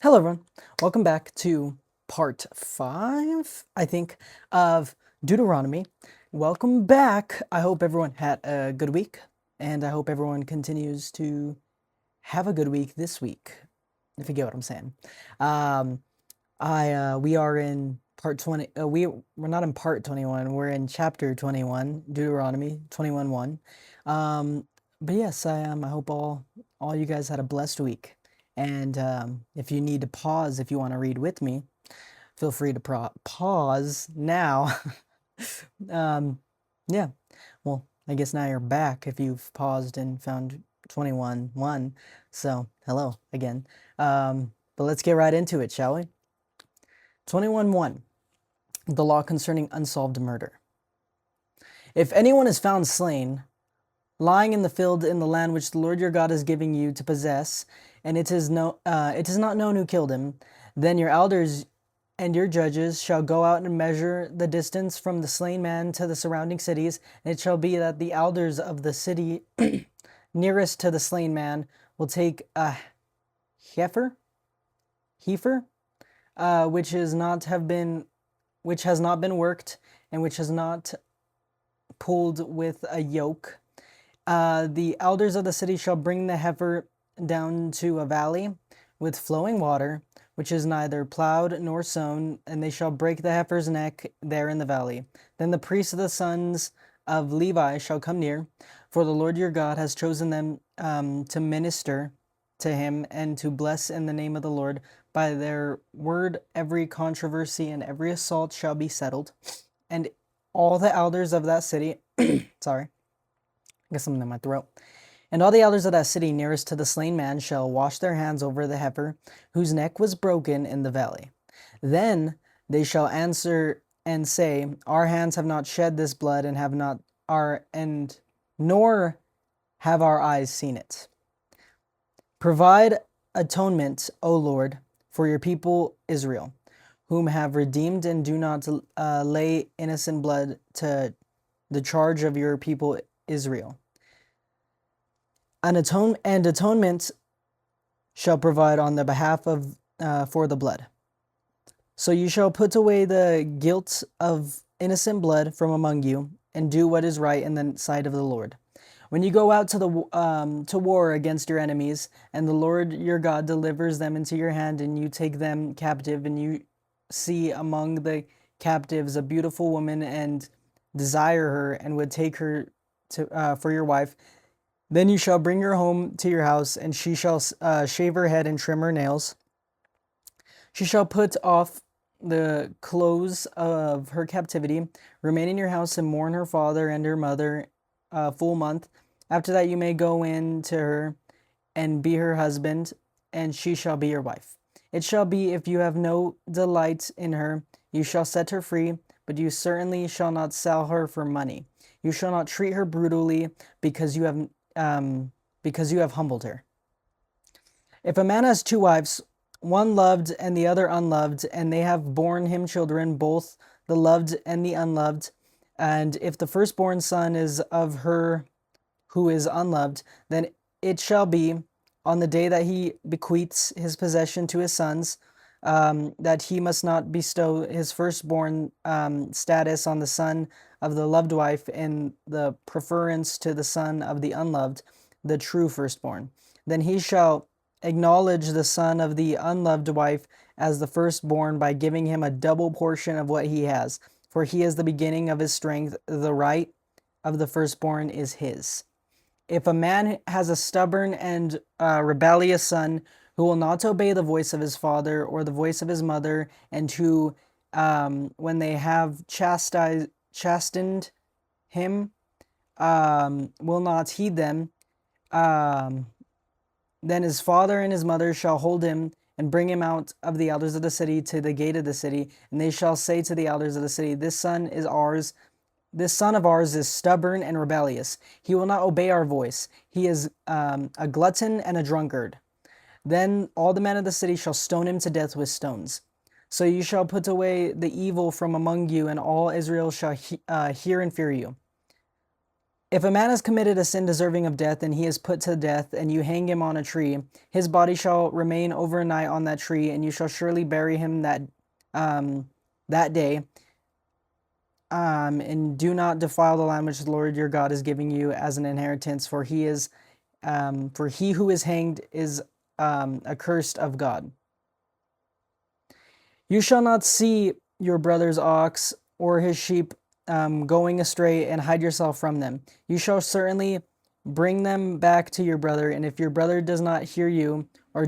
Hello, everyone. Welcome back to part 5, I think, of Deuteronomy. Welcome back. I hope everyone had a good week, and I hope everyone continues to have a good week this week, if you get what I'm saying. We are in part 20. We're not in part 21. We're in chapter 21, Deuteronomy 21:1. But yes, I hope all you guys had a blessed week. And if you need to pause, if you want to read with me, feel free to pause now. Yeah. Well, I guess now you're back if you've paused and found 21:1. So, hello again. But let's get right into it, shall we? 21:1. The law concerning unsolved murder. If anyone is found slain, lying in the field in the land which the Lord your God is giving you to possess, and it is not known who killed him, then your elders and your judges shall go out and measure the distance from the slain man to the surrounding cities, and it shall be that the elders of the city nearest to the slain man will take a heifer, which has not been worked, and which has not pulled with a yoke. The elders of the city shall bring the heifer down to a valley with flowing water, which is neither plowed nor sown, and they shall break the heifer's neck there in the valley. Then the priests of the sons of Levi shall come near, for the Lord your God has chosen them to minister to him and to bless in the name of the Lord. By their word every controversy and every assault shall be settled. And all the elders of that city, sorry, I got something in my throat. And all the elders of that city nearest to the slain man shall wash their hands over the heifer, whose neck was broken in the valley. Then they shall answer and say, Our hands have not shed this blood, nor have our eyes seen it. Provide atonement, O Lord, for your people Israel, whom have redeemed, and do not lay innocent blood to the charge of your people Israel. Atonement shall provide on the behalf of for the blood. So you shall put away the guilt of innocent blood from among you, and do what is right in the sight of the Lord. When you go out to war against your enemies, and the Lord your God delivers them into your hand, and you take them captive, and you see among the captives a beautiful woman, and desire her, and would take her for your wife, then you shall bring her home to your house, and she shall shave her head and trim her nails. She shall put off the clothes of her captivity, remain in your house, and mourn her father and her mother a full month. After that you may go in to her and be her husband, and she shall be your wife. It shall be, if you have no delight in her, you shall set her free, but you certainly shall not sell her for money. You shall not treat her brutally, because you have humbled her. If a man has two wives, one loved and the other unloved, and they have borne him children, both the loved and the unloved, and if the firstborn son is of her who is unloved, then it shall be, on the day that he bequeaths his possession to his sons, that he must not bestow his firstborn status on the son of the loved wife in the preference to the son of the unloved, the true firstborn. Then he shall acknowledge the son of the unloved wife as the firstborn by giving him a double portion of what he has, for he is the beginning of his strength. The right of the firstborn is his. If a man has a stubborn and rebellious son who will not obey the voice of his father or the voice of his mother, and who, when they have chastened him, will not heed them, then his father and his mother shall hold him and bring him out of the elders of the city to the gate of the city, and they shall say to the elders of the city, This son of ours is stubborn and rebellious. He will not obey our voice. He is a glutton and a drunkard. Then all the men of the city shall stone him to death with stones. So you shall put away the evil from among you, and all Israel shall hear and fear you. If a man has committed a sin deserving of death, and he is put to death, and you hang him on a tree, his body shall remain overnight on that tree, and you shall surely bury him that day. And do not defile the land which the Lord your God is giving you as an inheritance, for he who is hanged is accursed of God. You shall not see your brother's ox or his sheep going astray, and hide yourself from them. You shall certainly bring them back to your brother, and if your brother does not hear you, or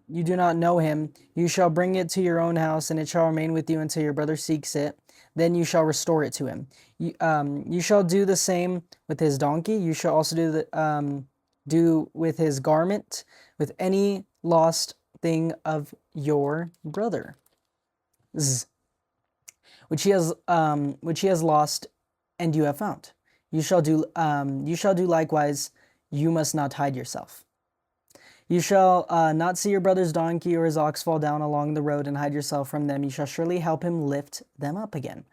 you do not know him, you shall bring it to your own house, and it shall remain with you until your brother seeks it. Then you shall restore it to him. You shall do the same with his donkey. You shall also do with his garment, with any lost thing of your brother, which he has lost, and you have found. You shall do likewise. You must not hide yourself. You shall not see your brother's donkey or his ox fall down along the road and hide yourself from them. You shall surely help him lift them up again.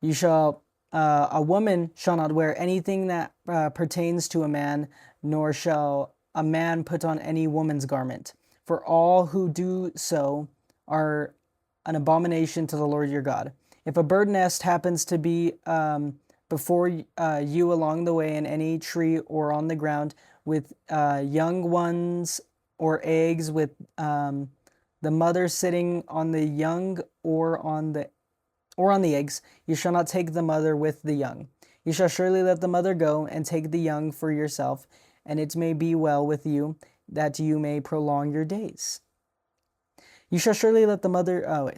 You shall a woman shall not wear anything that pertains to a man, nor shall a man put on any woman's garment. For all who do so are an abomination to the Lord your God. If a bird nest happens to be before you along the way in any tree or on the ground, with young ones or eggs, with the mother sitting on the young or on the eggs, you shall not take the mother with the young. You shall surely let the mother go, and take the young for yourself, and it may be well with you, that you may prolong your days. You shall surely let the mother.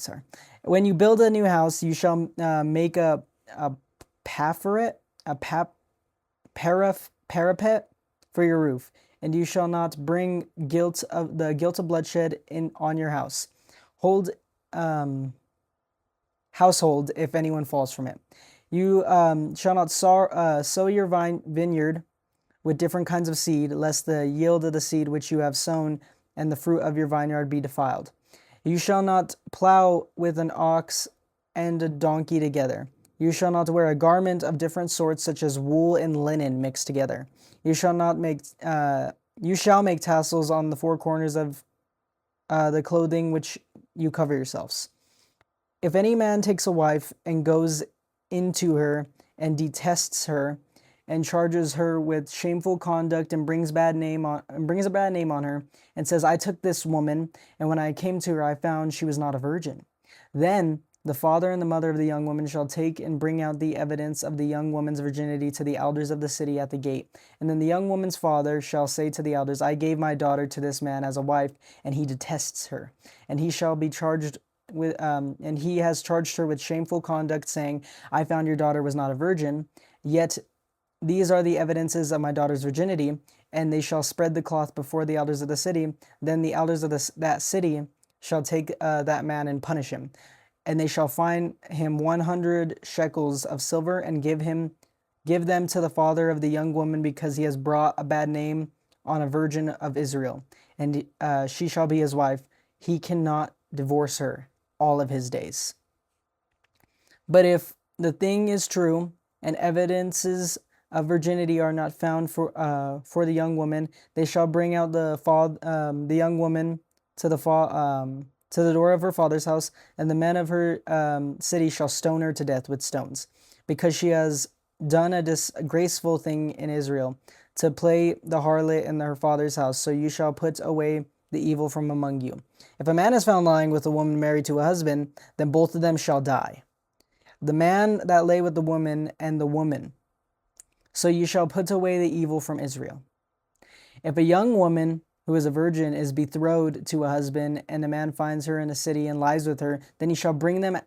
When you build a new house, you shall make a parapet for your roof, and you shall not bring the guilt of bloodshed on your house. Household, if anyone falls from it. You shall not sow your vineyard with different kinds of seed, lest the yield of the seed which you have sown and the fruit of your vineyard be defiled. You shall not plow with an ox and a donkey together. You shall not wear a garment of different sorts, such as wool and linen mixed together. You shall make tassels on the four corners of the clothing which you cover yourselves. If any man takes a wife and goes into her and detests her, and charges her with shameful conduct, and brings a bad name on her, and says, I took this woman, and when I came to her, I found she was not a virgin. Then the father and the mother of the young woman shall take and bring out the evidence of the young woman's virginity to the elders of the city at the gate. And then the young woman's father shall say to the elders, I gave my daughter to this man as a wife, and he detests her. And he shall be charged with, and he has charged her with shameful conduct, saying, I found your daughter was not a virgin. Yet these are the evidences of my daughter's virginity, and they shall spread the cloth before the elders of the city. Then the elders of that city shall take that man and punish him. And they shall fine him 100 shekels of silver, and give them to the father of the young woman, because he has brought a bad name on a virgin of Israel. And she shall be his wife. He cannot divorce her all of his days. But if the thing is true, and evidences of virginity are not found for the young woman, they shall bring out the young woman to the door of her father's house, and the men of her city shall stone her to death with stones, because she has done a disgraceful thing in Israel, to play the harlot in her father's house. So you shall put away the evil from among you. If a man is found lying with a woman married to a husband, then both of them shall die, the man that lay with the woman, and the woman. So you shall put away the evil from Israel. If a young woman who is a virgin is betrothed to a husband, and a man finds her in a city and lies with her, then you shall bring them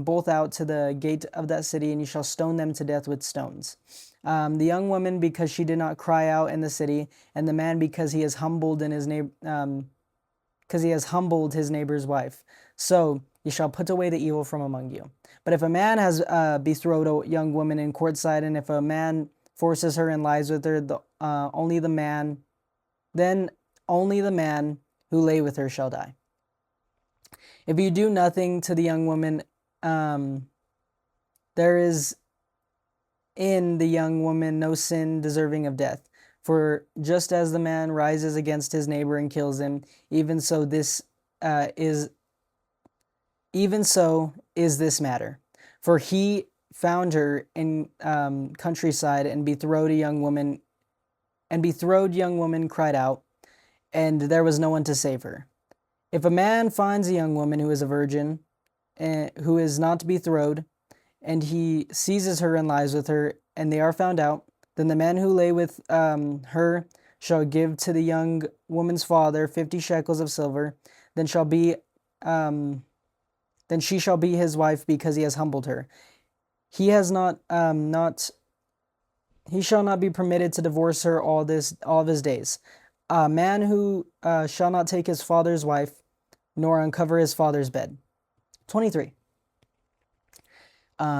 both out to the gate of that city, and you shall stone them to death with stones. The young woman, because she did not cry out in the city, and the man, because he has humbled his neighbor's wife. So you shall put away the evil from among you. But if a man has betrothed a young woman in courtside, and if a man forces her and lies with her, only the man who lay with her shall die. If you do nothing to the young woman, there is in the young woman no sin deserving of death. For just as the man rises against his neighbor and kills him, even so is this matter. For he found her in countryside and betrothed young woman cried out, and there was no one to save her. If a man finds a young woman who is a virgin, who is not betrothed, and he seizes her and lies with her, and they are found out, then the man who lay with her shall give to the young woman's father 50 shekels of silver. Then she shall be his wife, because he has humbled her. He shall not be permitted to divorce her all of his days. A man who shall not take his father's wife, nor uncover his father's bed. 23.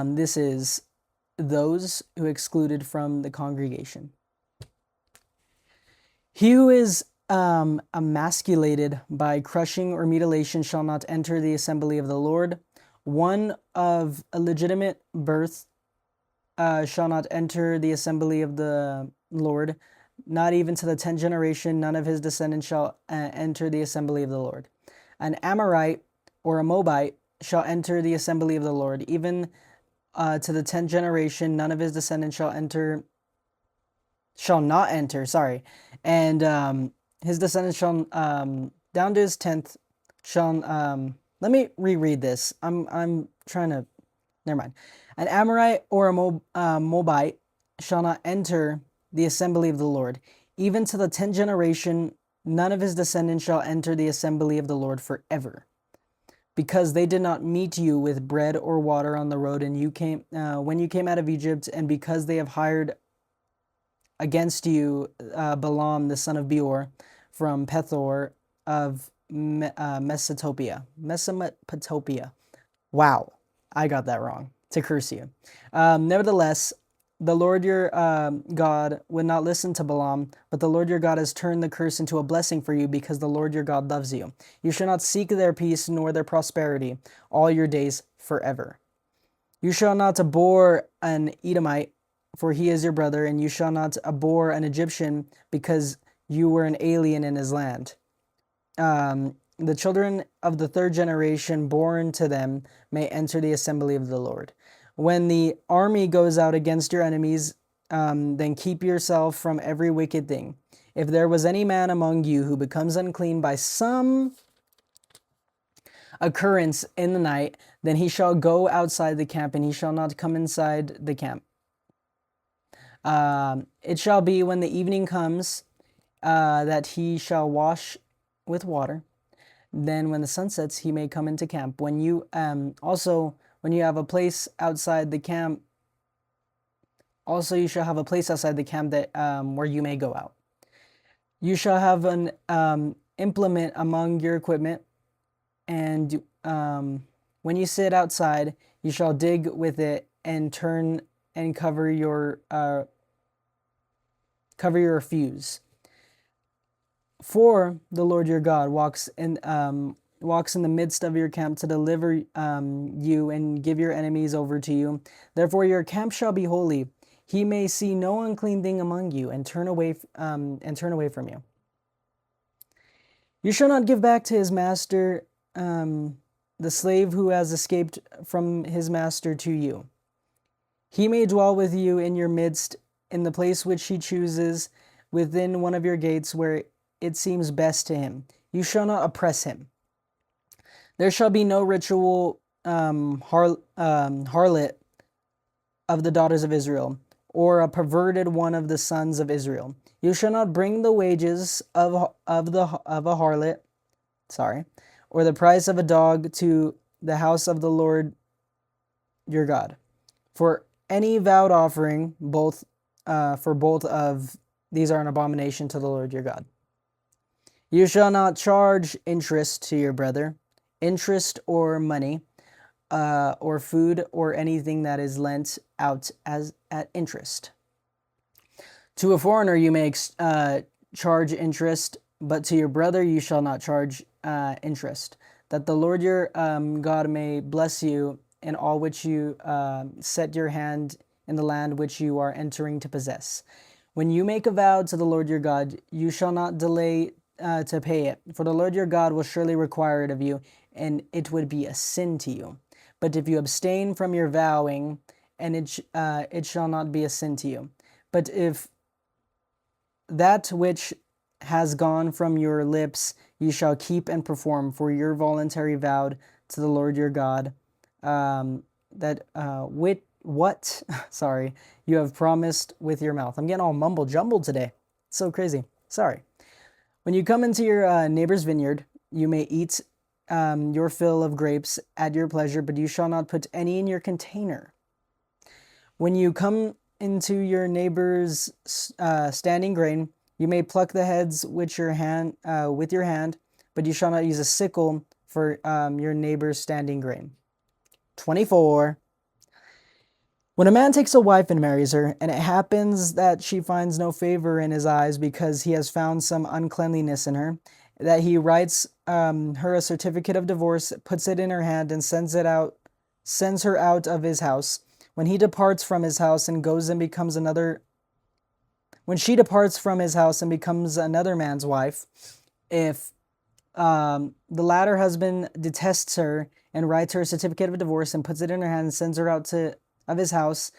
This is those who excluded from the congregation. He who is emasculated by crushing or mutilation shall not enter the assembly of the Lord. One of illegitimate birth shall not enter the assembly of the Lord. Not even to the 10th generation, none of his descendants shall enter the assembly of the Lord. An Amorite or a Moabite shall enter the assembly of the Lord. Even to the 10th generation, none of his descendants shall not enter, and his descendants shall, down to his 10th, shall, let me reread this. I'm trying to, never mind. An Amorite or a Moabite shall not enter the assembly of the Lord. Even to the 10th generation, none of his descendants shall enter the assembly of the Lord forever. Because they did not meet you with bread or water on the road, and when you came out of Egypt, and because they have hired against you Balaam the son of Beor from Pethor of Mesopotamia. Wow, I got that wrong. To curse you. Nevertheless, the Lord your God would not listen to Balaam, but the Lord your God has turned the curse into a blessing for you, because the Lord your God loves you. You shall not seek their peace nor their prosperity all your days forever. You shall not abhor an Edomite, for he is your brother, and you shall not abhor an Egyptian, because you were an alien in his land. The children of the 3rd generation born to them may enter the assembly of the Lord. When the army goes out against your enemies, then keep yourself from every wicked thing. If there was any man among you who becomes unclean by some occurrence in the night, then he shall go outside the camp, and he shall not come inside the camp. It shall be when the evening comes that he shall wash with water. Then when the sun sets, he may come into camp. When you when you have a place outside the camp, also you shall have a place outside the camp that where you may go out. You shall have an implement among your equipment, and when you sit outside, you shall dig with it and turn and cover your refuse. For the Lord your God walks in the midst of your camp to deliver you and give your enemies over to you. Therefore your camp shall be holy. He may see no unclean thing among you, and turn away from you. You shall not give back to his master the slave who has escaped from his master to you. He may dwell with you in your midst, in the place which he chooses, within one of your gates, where it seems best to him. You shall not oppress him. There shall be no ritual harlot of the daughters of Israel, or a perverted one of the sons of Israel. You shall not bring the wages of a harlot, or the price of a dog to the house of the Lord your God. For any vowed offering, both of these are an abomination to the Lord your God. You shall not charge interest to your brother, interest or money, or food, or anything that is lent out as at interest. To a foreigner you may charge interest, but to your brother you shall not charge interest, that the Lord your God may bless you in all which you set your hand in the land which you are entering to possess. When you make a vow to the Lord your God, you shall not delay to pay it, for the Lord your God will surely require it of you, and it would be a sin to you. But if you abstain from your vowing, and it shall not be a sin to you. But if that which has gone from your lips you shall keep and perform for your voluntary vow to the Lord your God, sorry, you have promised with your mouth. I'm getting all mumble jumbled today. It's so crazy. Sorry. When you come into your neighbor's vineyard, you may eat your fill of grapes at your pleasure, but you shall not put any in your container. When you come into your neighbor's standing grain, you may pluck the heads with your hand, but you shall not use a sickle for your neighbor's standing grain. 24. When a man takes a wife and marries her, and it happens that she finds no favor in his eyes because he has found some uncleanliness in her, that he writes her a certificate of divorce, puts it in her hand, and sends her out of his house. When he departs from his house and goes and becomes another, when she departs from his house and becomes another man's wife, if the latter husband detests her and writes her a certificate of divorce and puts it in her hand and sends her out of his house,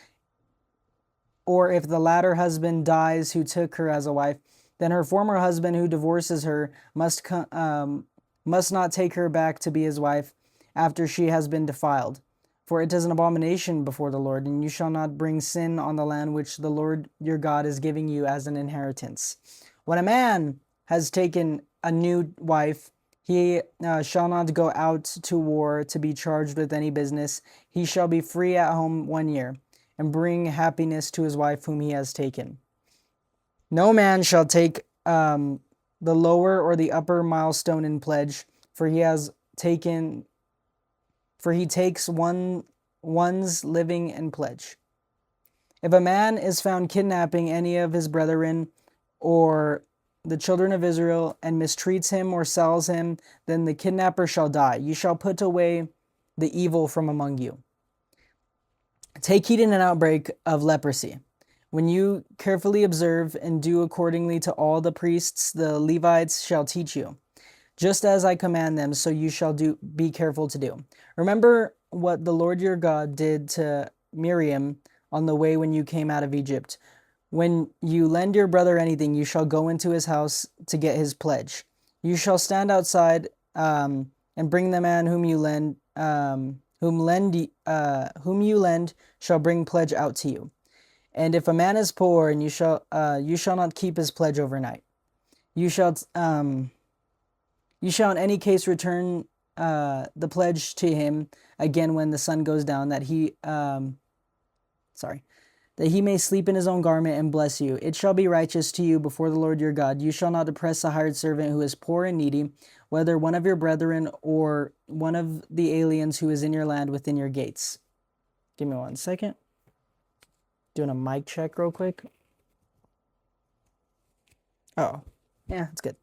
or if the latter husband dies who took her as a wife, then her former husband who divorces her must not take her back to be his wife after she has been defiled. For it is an abomination before the Lord, and you shall not bring sin on the land which the Lord your God is giving you as an inheritance. When a man has taken a new wife, he shall not go out to war to be charged with any business. He shall be free at home 1 year, and bring happiness to his wife whom he has taken. No man shall take the lower or the upper milestone in pledge, for he takes one's living in pledge. If a man is found kidnapping any of his brethren or the children of Israel and mistreats him or sells him, then the kidnapper shall die. You shall put away the evil from among you. Take heed in an outbreak of leprosy. When you carefully observe and do accordingly to all the priests, the Levites shall teach you. Just as I command them, so you shall be careful to do. Remember what the Lord your God did to Miriam on the way when you came out of Egypt. When you lend your brother anything, you shall go into his house to get his pledge. You shall stand outside and bring the man whom you lend shall bring pledge out to you. And if a man is poor, and you shall not keep his pledge overnight. You shall in any case return the pledge to him again when the sun goes down, that he may sleep in his own garment and bless you. It shall be righteous to you before the Lord your God. You shall not oppress a hired servant who is poor and needy, whether one of your brethren or one of the aliens who is in your land within your gates. Give me 1 second. Doing a mic check real quick. Oh, yeah, that's good.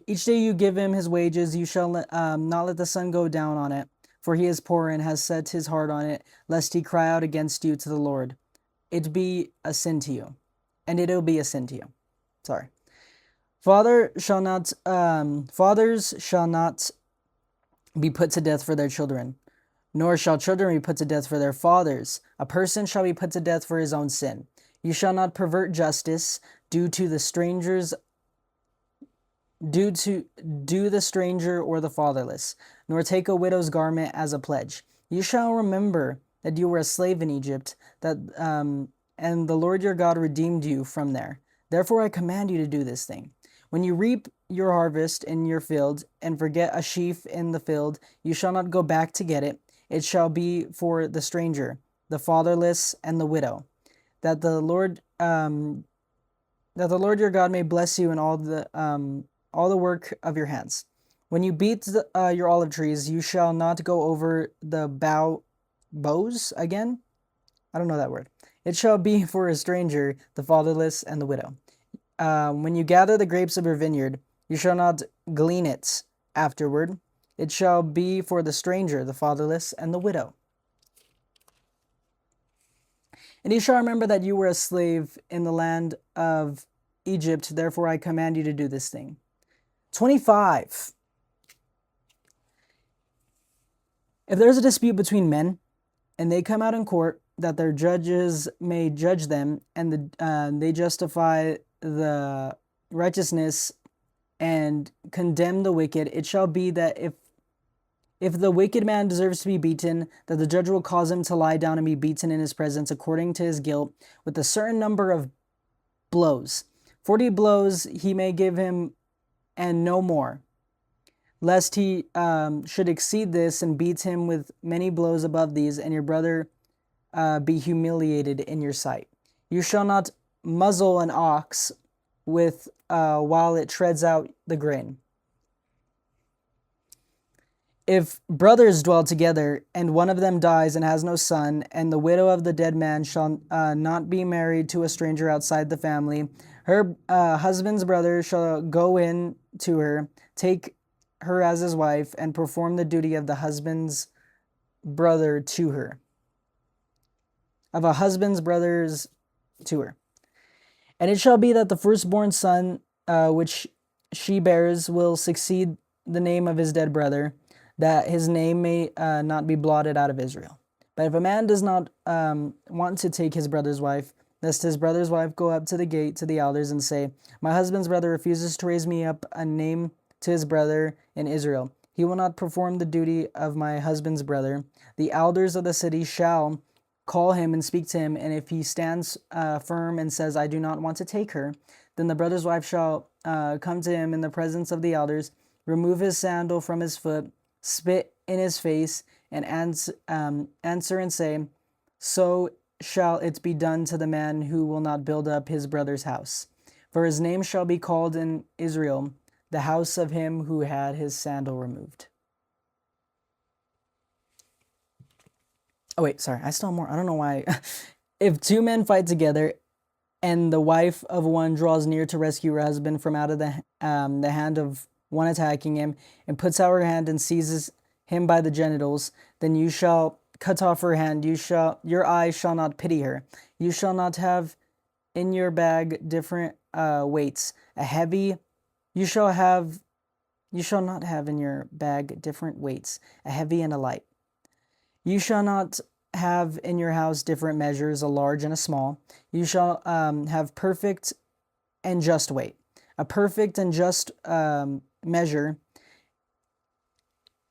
Each day you give him his wages. You shall not let the sun go down on it, for he is poor and has set his heart on it, lest he cry out against you to the Lord. It be a sin to you, and it'll be a sin to you. Sorry. Fathers shall not be put to death for their children, nor shall children be put to death for their fathers. A person shall be put to death for his own sin. You shall not pervert justice, do the stranger or the fatherless, nor take a widow's garment as a pledge. You shall remember that you were a slave in Egypt, and the Lord your God redeemed you from there. Therefore I command you to do this thing. When you reap your harvest in your field, and forget a sheaf in the field, you shall not go back to get it. It shall be for the stranger, the fatherless, and the widow, that the Lord your God may bless you in all the work of your hands. When you beat your olive trees, you shall not go over the boughs again. I don't know that word. It shall be for a stranger, the fatherless, and the widow. When you gather the grapes of your vineyard, you shall not glean it afterward. It shall be for the stranger, the fatherless, and the widow. And you shall remember that you were a slave in the land of Egypt, therefore I command you to do this thing. 25. If there's a dispute between men, and they come out in court, that their judges may judge them, and they justify the righteousness and condemn the wicked, it shall be that if the wicked man deserves to be beaten, that the judge will cause him to lie down and be beaten in his presence according to his guilt, with a certain number of blows. 40 blows he may give him, and no more, lest he should exceed this and beat him with many blows above these, and your brother be humiliated in your sight. You shall not muzzle an ox with while it treads out the grain. If brothers dwell together, and one of them dies and has no son, and the widow of the dead man shall not be married to a stranger outside the family, her husband's brother shall go in to her, take her as his wife, and perform the duty of the husband's brother to her. Of a husband's brothers to her. And it shall be that the firstborn son which she bears will succeed the name of his dead brother, that his name may not be blotted out of Israel. But if a man does not want to take his brother's wife, lest his brother's wife go up to the gate to the elders and say, my husband's brother refuses to raise me up a name to his brother in Israel, he will not perform the duty of my husband's brother. The elders of the city shall call him and speak to him, and if he stands firm and says, I do not want to take her, then the brother's wife shall come to him in the presence of the elders, remove his sandal from his foot, spit in his face, and answer and say, so shall it be done to the man who will not build up his brother's house. For his name shall be called in Israel, the house of him who had his sandal removed. Oh, wait, sorry. I still have more. I don't know why. If two men fight together, and the wife of one draws near to rescue her husband from out of the hand of one attacking him, and puts out her hand and seizes him by the genitals, then you shall cut off her hand. Your eye shall not pity her. You shall not have in your bag different weights. You shall not have in your bag different weights, a heavy and a light. You shall not have in your house different measures, a large and a small. You shall have perfect and just weight. A perfect and just measure,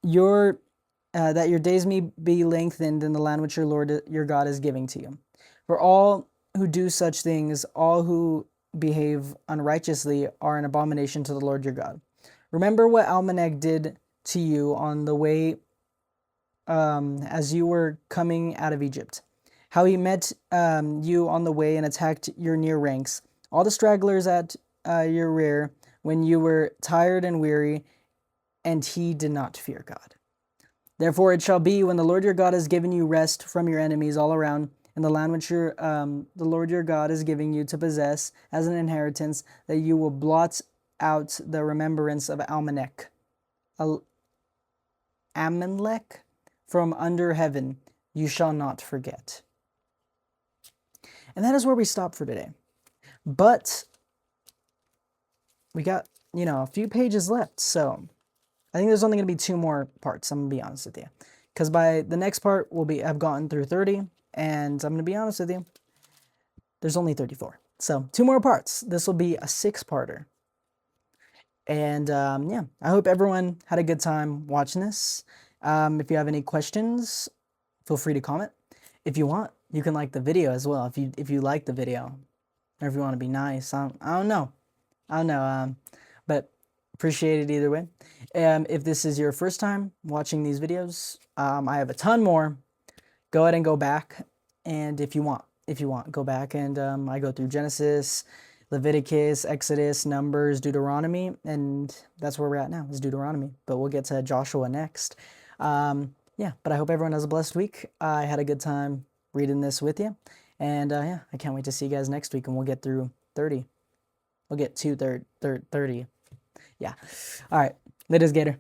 that your days may be lengthened in the land which your Lord your God is giving to you. For all who do such things, all who behave unrighteously, are an abomination to the Lord your God. Remember what Almanac did to you on the way as you were coming out of Egypt, how he met you on the way and attacked your near ranks, all the stragglers at your rear, when you were tired and weary, and he did not fear God. Therefore it shall be, when the Lord your God has given you rest from your enemies all around, in the land which the Lord your God is giving you to possess as an inheritance, that you will blot out the remembrance of Amalek from under heaven. You shall not forget. And that is where we stop for today. But we got, a few pages left. So I think there's only going to be 2 more parts. I'm going to be honest with you. Because by the next part, I've gotten through 30. And I'm going to be honest with you, there's only 34. So 2 more parts. This will be a 6-parter. And I hope everyone had a good time watching this. If you have any questions, feel free to comment. If you want, you can like the video as well. If you like the video, or if you want to be nice, I don't know. But appreciate it either way. If this is your first time watching these videos, I have a ton more. Go ahead and go back, and if you want, go back and I go through Genesis, Leviticus, Exodus, Numbers, Deuteronomy, and that's where we're at now, is Deuteronomy. But we'll get to Joshua next. But I hope everyone has a blessed week. I had a good time reading this with you. And I can't wait to see you guys next week, and we'll get through 30. We'll get to 30. Yeah. All right. Later, Gator.